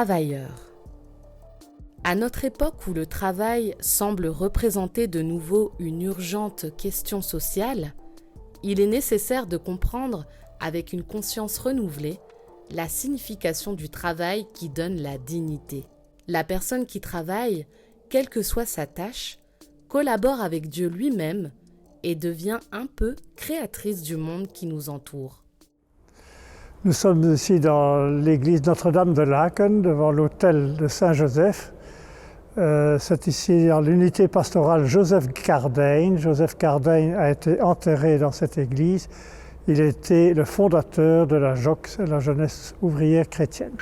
travailleurs. À notre époque où le travail semble représenter de nouveau une urgente question sociale, il est nécessaire de comprendre, avec une conscience renouvelée, la signification du travail qui donne la dignité. La personne qui travaille, quelle que soit sa tâche, collabore avec Dieu lui-même et devient un peu créatrice du monde qui nous entoure. Nous sommes ici dans l'église Notre-Dame de Laken, devant l'hôtel de Saint-Joseph. C'est ici dans l'unité pastorale Joseph Gardein. Joseph Gardein a été enterré dans cette église. Il était le fondateur de la JOCS, la Jeunesse ouvrière chrétienne.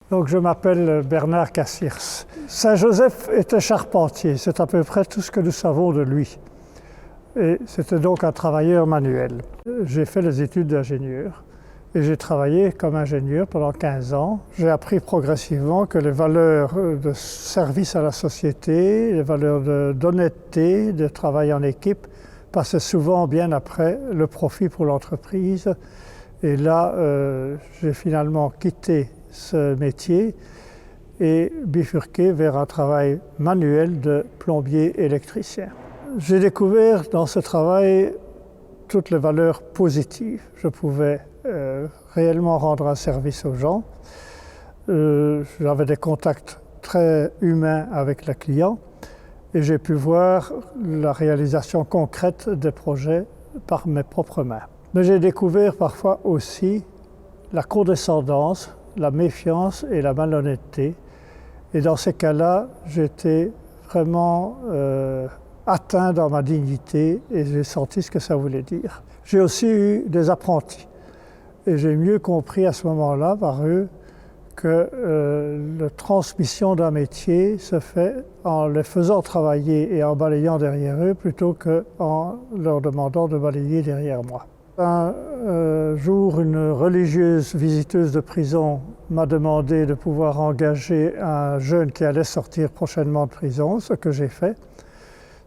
Donc je m'appelle Bernard Cassirs. Saint-Joseph était charpentier, c'est à peu près tout ce que nous savons de lui. Et c'était donc un travailleur manuel. J'ai fait les études d'ingénieur et j'ai travaillé comme ingénieur pendant 15 ans. J'ai appris progressivement que les valeurs de service à la société, les valeurs d'honnêteté, de travail en équipe passaient souvent bien après le profit pour l'entreprise. Et là, j'ai finalement quitté ce métier et bifurqué vers un travail manuel de plombier électricien. J'ai découvert dans ce travail toutes les valeurs positives. Je pouvais réellement rendre un service aux gens. J'avais des contacts très humains avec les clients et j'ai pu voir la réalisation concrète des projets par mes propres mains. Mais j'ai découvert parfois aussi la condescendance, la méfiance et la malhonnêteté. Et dans ces cas-là, j'étais vraiment atteint dans ma dignité et j'ai senti ce que ça voulait dire. J'ai aussi eu des apprentis et j'ai mieux compris à ce moment-là par eux que la transmission d'un métier se fait en les faisant travailler et en balayant derrière eux plutôt qu'en leur demandant de balayer derrière moi. Un jour, une religieuse visiteuse de prison m'a demandé de pouvoir engager un jeune qui allait sortir prochainement de prison, ce que j'ai fait.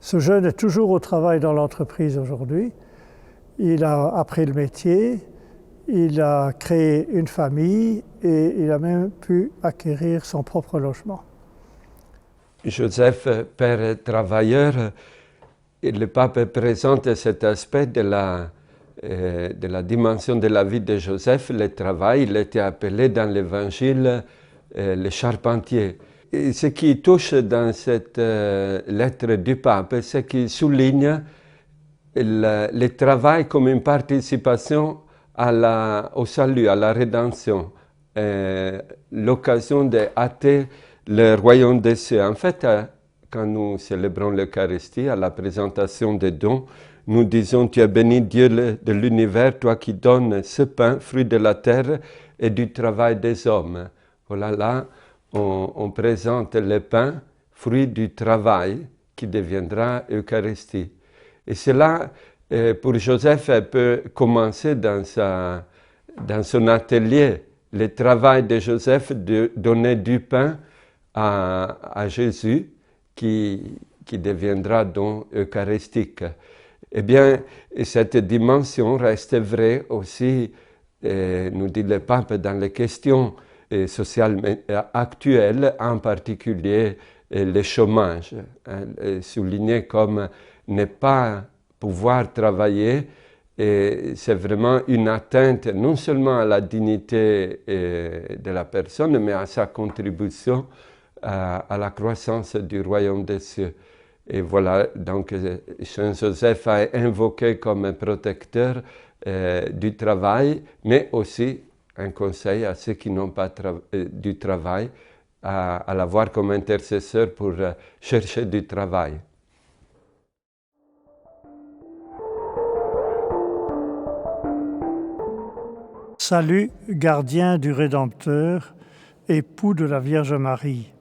Ce jeune est toujours au travail dans l'entreprise aujourd'hui. Il a appris le métier, il a créé une famille et il a même pu acquérir son propre logement. Joseph, père travailleur, le pape présente cet aspect de la dimension de la vie de Joseph, le travail. Il était appelé dans l'Évangile le charpentier. Et ce qui touche dans cette lettre du pape, c'est qu'il souligne le travail comme une participation au salut, à la rédemption, l'occasion de hâter le royaume des cieux. En fait, quand nous célébrons l'Eucharistie, à la présentation des dons, nous disons « Tu es béni Dieu de l'univers, toi qui donnes ce pain, fruit de la terre et du travail des hommes. » Voilà, là, on présente le pain, fruit du travail, qui deviendra Eucharistie. Et cela, pour Joseph, peut commencer dans son atelier. Le travail de Joseph de donner du pain à Jésus, qui deviendra don eucharistique. Eh bien, cette dimension reste vraie aussi, nous dit le pape, dans les questions sociales actuelles, en particulier le chômage, souligné comme ne pas pouvoir travailler, et c'est vraiment une atteinte non seulement à la dignité de la personne, mais à sa contribution à la croissance du royaume des cieux. Et voilà, donc Saint Joseph a invoqué comme un protecteur du travail, mais aussi un conseil à ceux qui n'ont pas du travail, à l'avoir comme intercesseur pour chercher du travail. Salut, gardien du Rédempteur, époux de la Vierge Marie.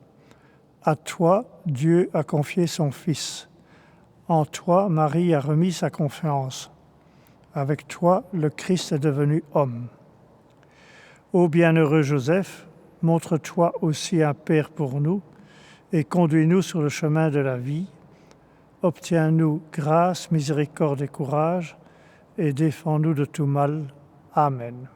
À toi, Dieu a confié son Fils. En toi, Marie a remis sa confiance. Avec toi, le Christ est devenu homme. Ô bienheureux Joseph, montre-toi aussi un Père pour nous et conduis-nous sur le chemin de la vie. Obtiens-nous grâce, miséricorde et courage et défends-nous de tout mal. Amen.